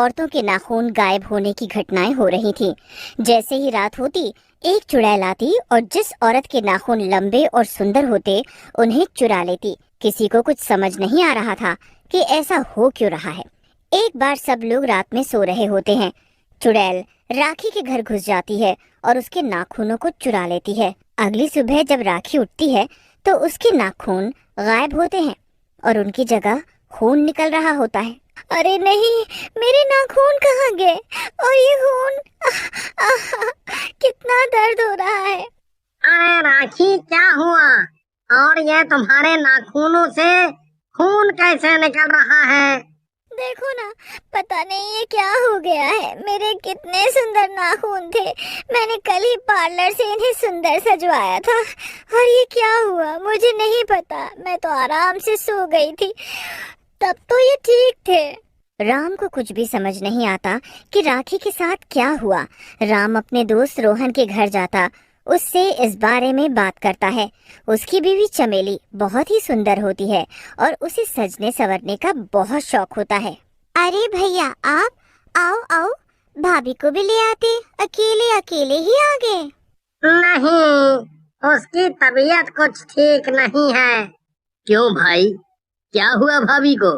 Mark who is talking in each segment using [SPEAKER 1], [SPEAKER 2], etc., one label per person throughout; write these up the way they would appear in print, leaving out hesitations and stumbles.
[SPEAKER 1] औरतों के नाखून गायब होने की घटनाएं हो रही थीं। जैसे ही रात होती, एक चुड़ैल आती और जिस औरत के नाखून लंबे और सुंदर होते उन्हें चुरा लेती। किसी को कुछ समझ नहीं आ रहा था कि ऐसा हो क्यों रहा है। एक बार सब लोग रात में सो रहे होते हैं। चुड़ैल राखी के घर घुस जाती है और उसके नाखूनों को चुरा लेती है। अगली सुबह जब राखी उठती है तो उसके नाखून गायब होते हैं और उनकी जगह खून निकल रहा होता है। अरे नहीं, मेरे नाखून कहाँ गए? और ये खून, कितना दर्द हो रहा है।
[SPEAKER 2] अरे राखी, क्या हुआ? और ये तुम्हारे नाखूनों से खून कैसे निकल रहा है?
[SPEAKER 1] देखो ना, पता नहीं ये क्या हो गया है। मेरे कितने सुंदर नाखून थे। मैंने कल ही पार्लर से इन्हें सुंदर सजवाया था और ये क्या हुआ मुझे नहीं पता। मैं तो आराम से सो गई थी, तब तो ये ठीक थे। राम को कुछ भी समझ नहीं आता कि राखी के साथ क्या हुआ। राम अपने दोस्त रोहन के घर जाता, उससे इस बारे में बात करता है। उसकी बीवी चमेली बहुत ही सुंदर होती है और उसे सजने संवरने का बहुत शौक होता है। अरे भैया, आप आओ आओ, भाभी को भी ले आते, अकेले अकेले ही आ गए।
[SPEAKER 2] नहीं, उसकी तबीयत कुछ ठीक नहीं है। क्यों भाई, क्या हुआ भाभी को?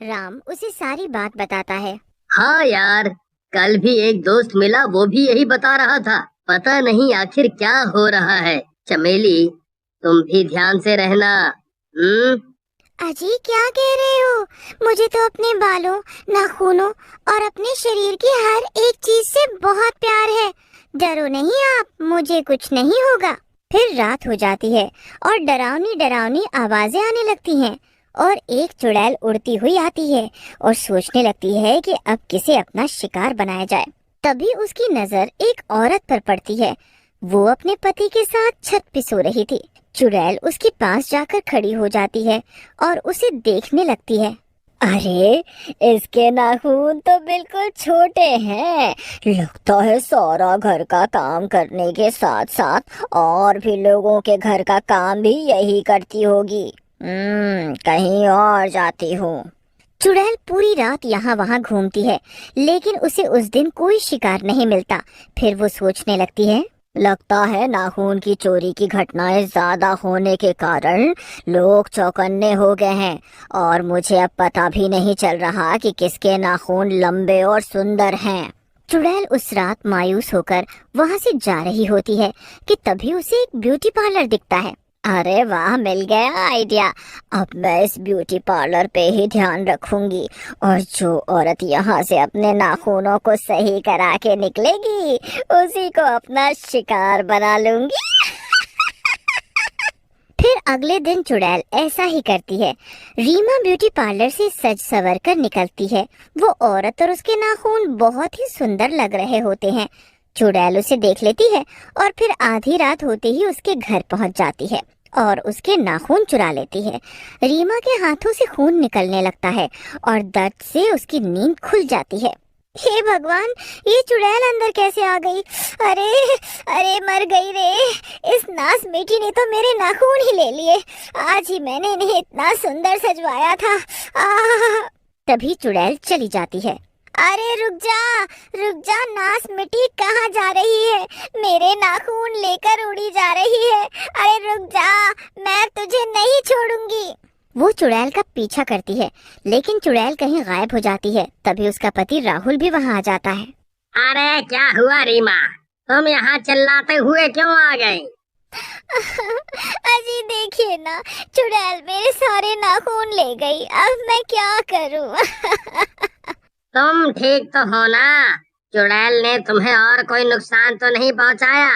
[SPEAKER 1] राम उसे सारी बात बताता है।
[SPEAKER 2] हाँ यार, कल भी एक दोस्त मिला, वो भी यही बता रहा था। पता नहीं आखिर क्या हो रहा है। चमेली, तुम भी ध्यान से रहना।
[SPEAKER 1] अजी, क्या कह रहे हो? मुझे तो अपने बालों, नाखूनों और अपने शरीर की हर एक चीज से बहुत प्यार है। डरो नहीं आप, मुझे कुछ नहीं होगा। फिर रात हो जाती है और डरावनी डरावनी आवाजें आने लगती हैं और एक चुड़ैल उड़ती हुई आती है और सोचने लगती है कि अब किसे अपना शिकार बनाया जाए। तभी उसकी नजर एक औरत पर पड़ती है। वो अपने पति के साथ छत पे सो रही थी। चुड़ैल उसके पास जाकर खड़ी हो जाती है और उसे देखने लगती है। अरे, इसके नाखून तो बिल्कुल छोटे हैं। लगता है सारा घर का काम करने के साथ साथ और भी लोगों के घर का काम भी यही करती होगी। कहीं और जाती हूँ। चुड़ैल पूरी रात यहाँ वहाँ घूमती है, लेकिन उसे उस दिन कोई शिकार नहीं मिलता। फिर वो सोचने लगती है, लगता है नाखून की चोरी की घटनाएं ज्यादा होने के कारण लोग चौकन्ने हो गए हैं और मुझे अब पता भी नहीं चल रहा कि किसके नाखून लंबे और सुंदर हैं। चुड़ैल उस रात मायूस होकर वहाँ से जा रही होती है कि तभी उसे एक ब्यूटी पार्लर दिखता है। अरे वाह, मिल गया आइडिया। अब मैं इस ब्यूटी पार्लर पे ही ध्यान रखूंगी और जो औरत यहाँ से अपने नाखूनों को सही करा के निकलेगी उसी को अपना शिकार बना लूंगी। फिर अगले दिन चुड़ैल ऐसा ही करती है। रीमा ब्यूटी पार्लर से सज सवर कर निकलती है। वो औरत और उसके नाखून बहुत ही सुंदर लग रहे होते हैं। चुड़ैल उसे देख लेती है और फिर आधी रात होते ही उसके घर पहुंच जाती है और उसके नाखून चुरा लेती है। रीमा के हाथों से खून निकलने लगता है और दर्द से उसकी नींद खुल जाती है। हे भगवान, ये चुड़ैल अंदर कैसे आ गई? अरे अरे, मर गई रे। इस नास बेटी ने तो मेरे नाखून ही ले लिए। आज ही मैंने इन्हें इतना सुंदर सजवाया था। तभी चुड़ैल चली जाती है। अरे रुक जा नास मिट्टी, कहाँ जा रही है? मेरे नाखून लेकर उड़ी जा रही है। अरे रुक जा, मैं तुझे नहीं छोड़ूंगी। वो चुड़ैल का पीछा करती है, लेकिन चुड़ैल कहीं गायब हो जाती है। तभी उसका पति राहुल भी वहाँ आ जाता है।
[SPEAKER 2] अरे क्या हुआ रीमा, तुम यहाँ चिल्लाते हुए क्यों आ गई?
[SPEAKER 1] अजी देखिए ना, चुड़ैल मेरे सारे नाखून ले गई। अब मैं क्या करूँ?
[SPEAKER 2] तुम ठीक तो हो ना? चुड़ैल ने तुम्हें और कोई नुकसान तो नहीं पहुँचाया?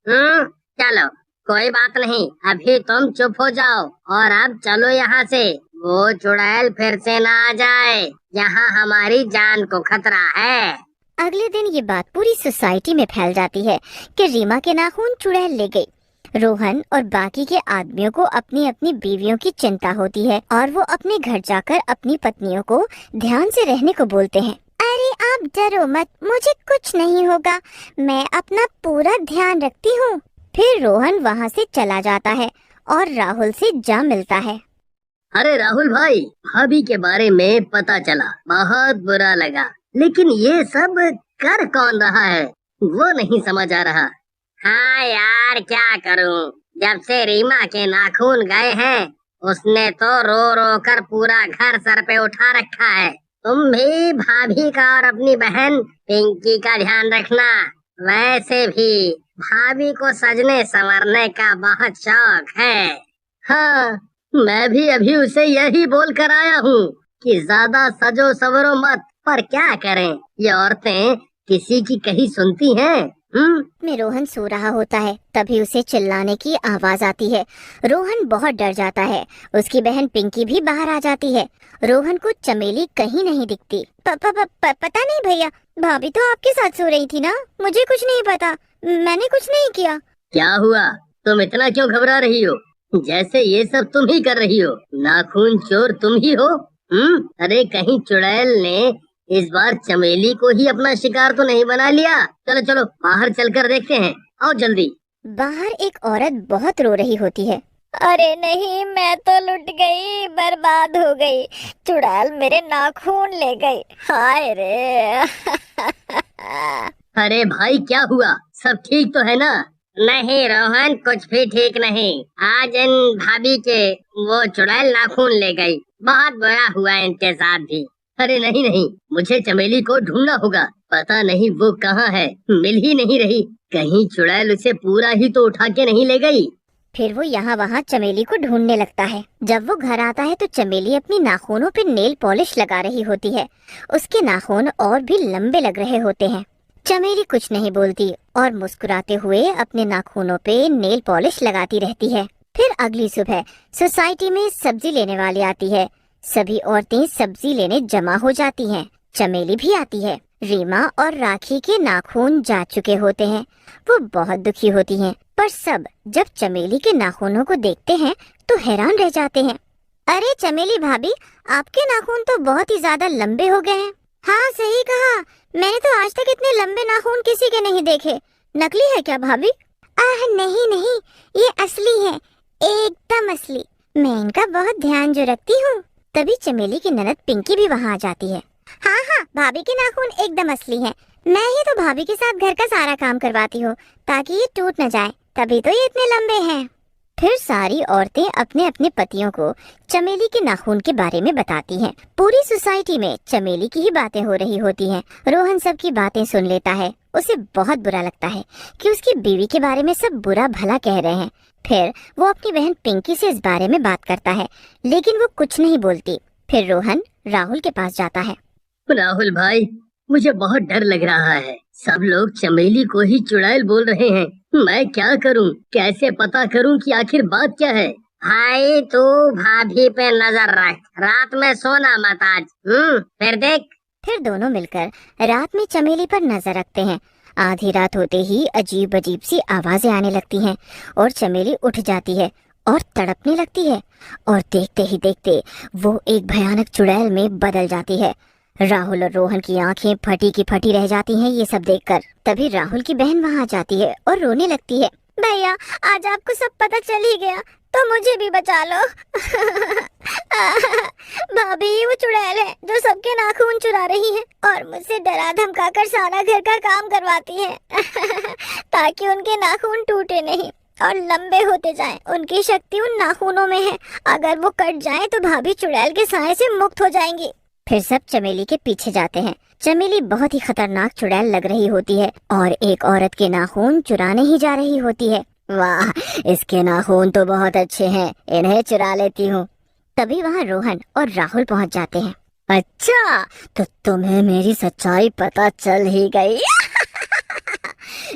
[SPEAKER 2] चलो कोई बात नहीं, अभी तुम चुप हो जाओ और अब चलो यहाँ से। वो चुड़ैल फिर से ना आ जाए, यहाँ हमारी जान को खतरा है।
[SPEAKER 1] अगले दिन ये बात पूरी सोसाइटी में फैल जाती है कि रीमा के नाखून चुड़ैल ले गई। रोहन और बाकी के आदमियों को अपनी अपनी बीवियों की चिंता होती है और वो अपने घर जाकर अपनी पत्नियों को ध्यान से रहने को बोलते हैं। अरे आप डरो मत, मुझे कुछ नहीं होगा, मैं अपना पूरा ध्यान रखती हूँ। फिर रोहन वहाँ से चला जाता है और राहुल से जा मिलता है।
[SPEAKER 2] अरे राहुल भाई, भाभी के बारे में पता चला, बहुत बुरा लगा, लेकिन ये सब कर कौन रहा है वो नहीं समझ आ रहा। हाँ यार क्या करूं, जब से रीमा के नाखून गए हैं उसने तो रो रो कर पूरा घर सर पे उठा रखा है। तुम भी भाभी का और अपनी बहन पिंकी का ध्यान रखना। वैसे भी भाभी को सजने संवरने का बहुत शौक है। हाँ, मैं भी अभी उसे यही बोल कर आया हूँ कि ज्यादा सजो सवरो मत, पर क्या करें, ये औरतें किसी की कहीं सुनती हैं।
[SPEAKER 1] में रोहन सो रहा होता है, तभी उसे चिल्लाने की आवाज आती है। रोहन बहुत डर जाता है। उसकी बहन पिंकी भी बाहर आ जाती है। रोहन को चमेली कहीं नहीं दिखती। पता नहीं भैया, भाभी तो आपके साथ सो रही थी ना, मुझे कुछ नहीं पता, मैंने कुछ नहीं किया।
[SPEAKER 2] क्या हुआ, तुम इतना क्यों घबरा रही हो, जैसे ये सब तुम ही कर रही हो। नाखून चोर तुम ही हो। अरे कहीं चुड़ैल ने इस बार चमेली को ही अपना शिकार तो नहीं बना लिया। चलो चलो बाहर चलकर देखते हैं, आओ जल्दी।
[SPEAKER 1] बाहर एक औरत बहुत रो रही होती है। अरे नहीं, मैं तो लुट गई, बर्बाद हो गई, चुड़ैल मेरे नाखून ले गई, हाय रे।
[SPEAKER 2] अरे भाई क्या हुआ, सब ठीक तो है ना? नहीं रोहन, कुछ भी ठीक नहीं। आज इन भाभी के वो चुड़ैल नाखून ले गई, बहुत बुरा हुआ इनके साथ भी। अरे नहीं नहीं, मुझे चमेली को ढूंढना होगा, पता नहीं वो कहाँ है, मिल ही नहीं रही। कहीं चुड़ैल उसे पूरा ही तो उठा के नहीं ले गई।
[SPEAKER 1] फिर वो यहाँ वहाँ चमेली को ढूंढने लगता है। जब वो घर आता है तो चमेली अपनी नाखूनों पे नेल पॉलिश लगा रही होती है। उसके नाखून और भी लंबे लग रहे होते हैं। चमेली कुछ नहीं बोलती और मुस्कुराते हुए अपने नाखूनों पे नेल पॉलिश लगाती रहती है। फिर अगली सुबह सोसाइटी में सब्जी लेने वाली आती है। सभी औरतें सब्जी लेने जमा हो जाती हैं। चमेली भी आती है। रीमा और राखी के नाखून जा चुके होते हैं। वो बहुत दुखी होती हैं, पर सब जब चमेली के नाखूनों को देखते हैं तो हैरान रह जाते हैं। अरे चमेली भाभी, आपके नाखून तो बहुत ही ज्यादा लंबे हो गए हैं। हाँ सही कहा, मैंने तो आज तक इतने लंबे नाखून किसी के नहीं देखे। नकली है क्या भाभी? नहीं नहीं, ये असली है, एकदम असली। मैं इनका बहुत ध्यान जो रखती हूँ। तभी चमेली की ननद पिंकी भी वहाँ आ जाती है। हाँ हाँ, भाभी के नाखून एकदम असली हैं। मैं ही तो भाभी के साथ घर का सारा काम करवाती हूँ ताकि ये टूट न जाए, तभी तो ये इतने लंबे हैं। फिर सारी औरतें अपने अपने पतियों को चमेली के नाखून के बारे में बताती हैं। पूरी सोसाइटी में चमेली की ही बातें हो रही होती हैं। रोहन सबकी बातें सुन लेता है। उसे बहुत बुरा लगता है कि उसकी बीवी के बारे में सब बुरा भला कह रहे हैं। फिर वो अपनी बहन पिंकी से इस बारे में बात करता है, लेकिन वो कुछ नहीं बोलती। फिर रोहन राहुल के पास जाता है।
[SPEAKER 2] राहुल भाई, मुझे बहुत डर लग रहा है। सब लोग चमेली को ही चुड़ैल बोल रहे हैं। मैं क्या करूं? कैसे पता करूं कि आखिर बात क्या है? भाई तू भाभी पे नजर रख, रात में सोना मत आज। फिर देख।
[SPEAKER 1] फिर दोनों मिलकर रात में चमेली पर नजर रखते हैं। आधी रात होते ही अजीब अजीब सी आवाजें आने लगती हैं और चमेली उठ जाती है और तड़पने लगती है और देखते ही देखते वो एक भयानक चुड़ैल में बदल जाती है। राहुल और रोहन की आंखें फटी की फटी रह जाती हैं ये सब देखकर। तभी राहुल की बहन वहां जाती है और रोने लगती है। भैया, आज आपको सब पता चल ही गया तो मुझे भी बचा लो। भाभी वो चुड़ैल है जो सबके नाखून चुरा रही है और मुझसे डरा धमका कर सारा घर का काम करवाती है ताकि उनके नाखून टूटे नहीं और लंबे होते जाएं। उनकी शक्ति उन नाखूनों में है, अगर वो कट जाएं तो भाभी चुड़ैल के साए से मुक्त हो जाएंगी। फिर सब चमेली के पीछे जाते हैं। चमेली बहुत ही खतरनाक चुड़ैल लग रही होती है और एक औरत के नाखून चुराने ही जा रही होती है। वाह, इसके नाखून तो बहुत अच्छे हैं, इन्हें चुरा लेती हूँ। तभी वहाँ रोहन और राहुल पहुँच जाते हैं। अच्छा, तो तुम्हें मेरी सच्चाई पता चल ही गई।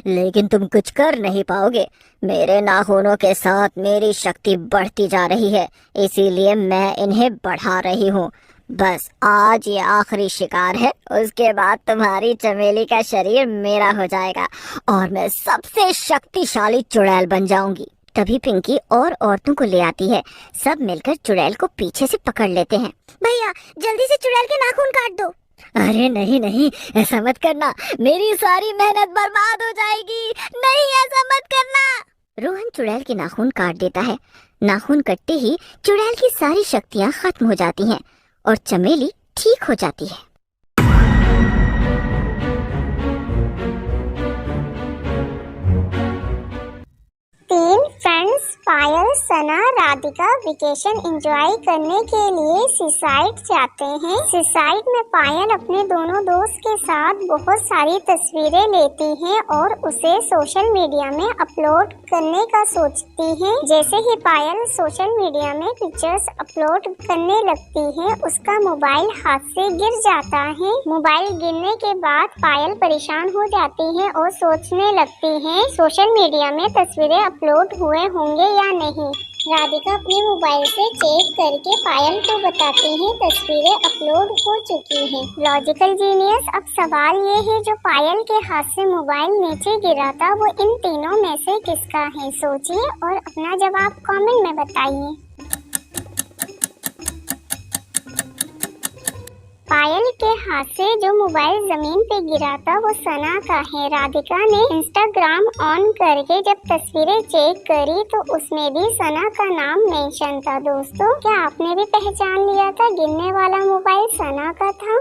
[SPEAKER 1] लेकिन तुम कुछ कर नहीं पाओगे। मेरे नाखूनों के साथ मेरी शक्ति बढ़ती जा रही है, इसीलिए मैं इन्हें बढ़ा रही हूँ। बस आज ये आखिरी शिकार है, उसके बाद तुम्हारी चमेली का शरीर मेरा हो जाएगा और मैं सबसे शक्तिशाली चुड़ैल बन जाऊंगी। तभी पिंकी और औरतों को ले आती है। सब मिलकर चुड़ैल को पीछे से पकड़ लेते हैं। भैया, जल्दी से चुड़ैल के नाखून काट दो। अरे नहीं नहीं, ऐसा मत करना, मेरी सारी मेहनत बर्बाद हो जाएगी। नहीं, ऐसा मत करना। रोहन चुड़ैल के नाखून काट देता है। नाखून कटते ही चुड़ैल की सारी शक्तियाँ खत्म हो जाती हैं और चमेली ठीक हो जाती है। सना राधिका वेकेशन एंजॉय करने के लिए सीसाइड जाते हैं। सीसाइड में पायल अपने दोनों दोस्त के साथ बहुत सारी तस्वीरें लेती हैं और उसे सोशल मीडिया में अपलोड करने का सोचती है। जैसे ही पायल सोशल मीडिया में पिक्चर्स अपलोड करने लगती है, उसका मोबाइल हाथ से गिर जाता है। मोबाइल गिरने के बाद पायल परेशान हो जाती है और सोचने लगती है सोशल मीडिया में तस्वीरें अपलोड हुए होंगे या नहीं। राधिका अपने मोबाइल से चेक करके पायल को बताती है तस्वीरें अपलोड हो चुकी हैं। लॉजिकल जीनियस, अब सवाल ये है जो पायल के हाथ से मोबाइल नीचे गिरा था वो इन तीनों में से किसका है? सोचिए और अपना जवाब कमेंट में बताइए। पायल के हाथ से जो मोबाइल जमीन पे गिरा था वो सना का है। राधिका ने इंस्टाग्राम ऑन करके जब तस्वीरें चेक करी तो उसमें भी सना का नाम मेंशन था। दोस्तों, क्या आपने भी पहचान लिया था गिरने वाला मोबाइल सना का था?